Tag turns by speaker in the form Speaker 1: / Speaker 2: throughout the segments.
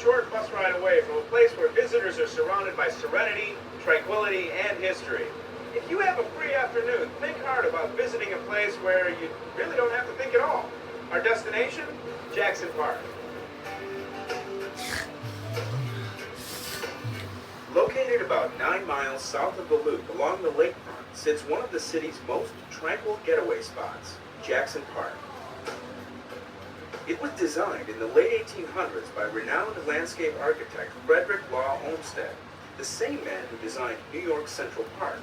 Speaker 1: short bus ride away from a place where visitors are surrounded by serenity, tranquility, and history. If you have a free afternoon, think hard about visiting a place where you really don't have to think at all. Our destination? Jackson Park. Located about 9 miles south of the Loop along the lakefront sits one of the city's most tranquil getaway spots, Jackson Park. It was designed in the late 1800s by renowned landscape architect Frederick Law Olmsted, the same man who designed New York's Central Park.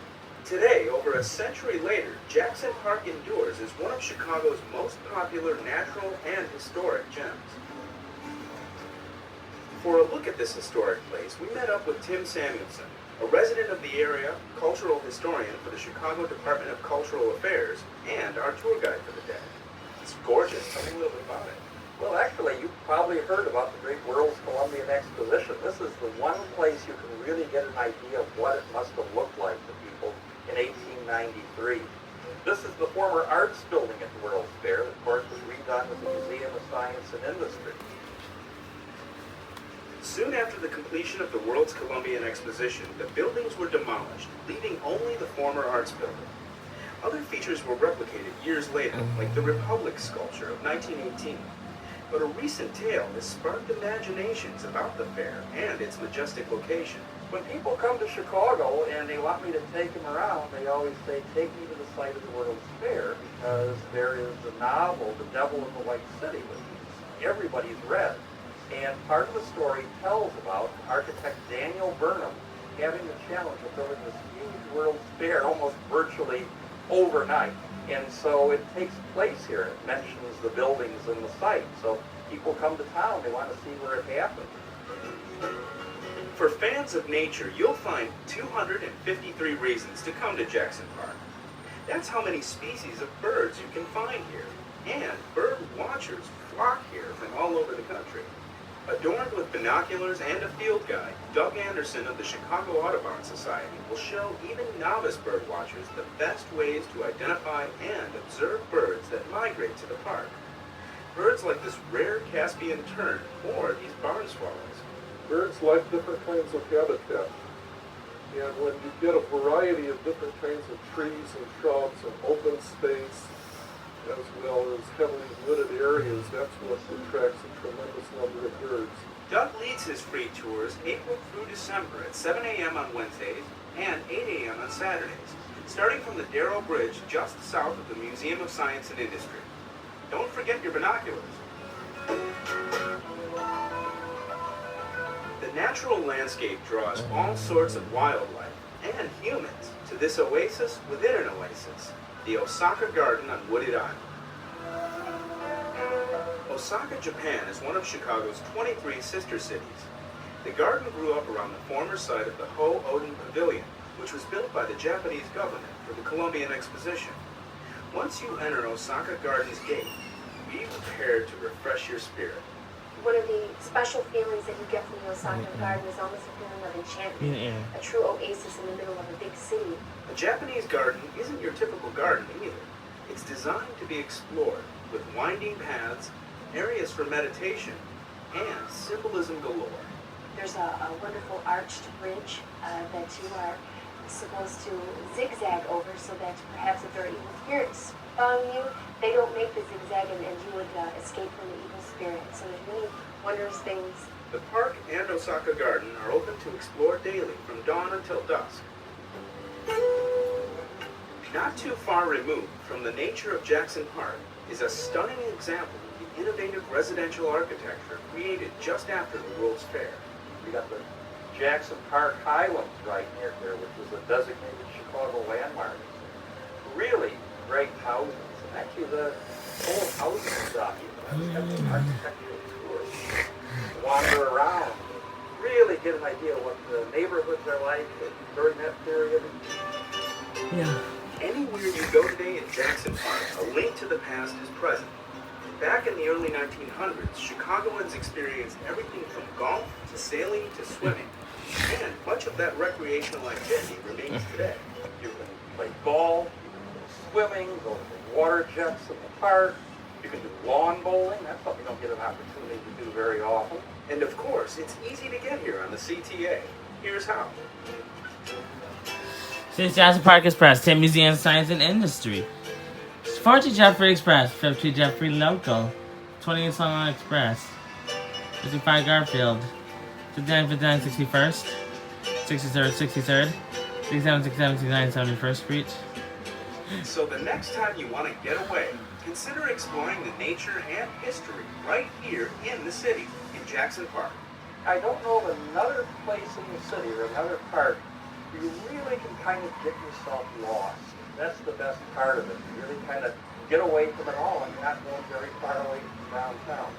Speaker 1: Today, over a century later, Jackson Park endures as one of Chicago's most popular natural and historic gems. For a look at this historic place, we met up with Tim Samuelson, a resident of the area, cultural historian for the Chicago Department of Cultural Affairs, and our tour guide for the day. It's gorgeous. Tell me a little bit about it.
Speaker 2: Well, actually, you've probably heard about the Great World's Columbian Exposition. This is the one place you can really get an idea of what it must have looked like to people in 1893. This is the former arts building at the World's Fair that, of course, was redone with the Museum of Science and Industry.
Speaker 1: Soon after the completion of the World's Columbian Exposition, the buildings were demolished, leaving only the former arts building. Other features were replicated years later, like the Republic sculpture of 1918. But a recent tale has sparked imaginations about the fair and its majestic location.
Speaker 2: When people come to Chicago and they want me to take them around, they always say, take me to the site of the World's Fair, because there is the novel, The Devil in the White City, which everybody's read. And part of the story tells about architect Daniel Burnham having the challenge of building this huge World's Fair almost virtually overnight. And so it takes place here. It mentions the buildings and the site. So people come to town, they want to see where it happened.
Speaker 1: For fans of nature, you'll find 253 reasons to come to Jackson Park. That's how many species of birds you can find here. And bird watchers flock here from all over the country. Adorned with binoculars and a field guide, Doug Anderson of the Chicago Audubon Society will show even novice bird watchers the best ways to identify and observe birds that migrate to the park. Birds like this rare Caspian tern or these barn swallows.
Speaker 3: Birds like different kinds of habitat. And when you get a variety of different kinds of trees and shrubs and open space, as well as heavily wooded areas, that's what attracts a tremendous number of birds.
Speaker 1: Doug leads his free tours April through December at 7 a.m. on Wednesdays and 8 a.m. on Saturdays, starting from the Darrow Bridge just south of the Museum of Science and Industry. Don't forget your binoculars. The natural landscape draws all sorts of wildlife and humans to this oasis within an oasis, the Osaka Garden on Wooded Island. Osaka, Japan is one of Chicago's 23 sister cities. The garden grew up around the former site of the Ho-Oden Pavilion, which was built by the Japanese government for the Columbian Exposition. Once you enter Osaka Garden's gate, be prepared to refresh your spirit.
Speaker 4: One of the special feelings that you get from the Osaka Garden is almost a feeling of enchantment, a true oasis in the middle of a big city.
Speaker 1: A Japanese garden isn't your typical garden either. It's designed to be explored with winding paths, areas for meditation, and symbolism galore.
Speaker 4: There's a wonderful arched bridge that you are supposed to zigzag over so that perhaps if there are evil spirits following you, they don't make the zigzag and you would escape from the evil spirit. So there's many wondrous things.
Speaker 1: The park and Osaka Garden are open to explore daily from dawn until dusk. Not too far removed from the nature of Jackson Park is a stunning example of the innovative residential architecture created just after the World's Fair.
Speaker 2: We got the Jackson Park Highlands right near there, which was a designated Chicago landmark. Really great houses. And actually, the whole housing document, I was having an architectural tour. Wander around, really get an idea of what the neighborhoods are like during that period.
Speaker 5: Yeah.
Speaker 1: Anywhere you go today in Jackson Park, a link to the past is present. Back in the early 1900s, Chicagoans experienced everything from golf to sailing to swimming. And much of that recreational activity remains today.
Speaker 2: You can play golf, you can go swimming, go to the water jets in the park. You can do lawn bowling. That's something you don't get an opportunity to do very often.
Speaker 1: And of course, it's easy to get here on the CTA. Here's how.
Speaker 6: Since Jackson Park Express, 10 Museum Science and Industry. 40 Jeffrey Express, 50 Jeffrey Local, 20 Salon Express, 55 Garfield, 59, 59, 61st, 63rd, 63rd, 67, 67, 69, 71st Street.
Speaker 1: So the next time you want to get away, consider exploring the nature and history right here in the city, in Jackson Park.
Speaker 2: I don't know of another place in the city or another park where you really can kind of get yourself lost. That's the best part of it. You really kind of get away from it all and you're not going very far away from downtown.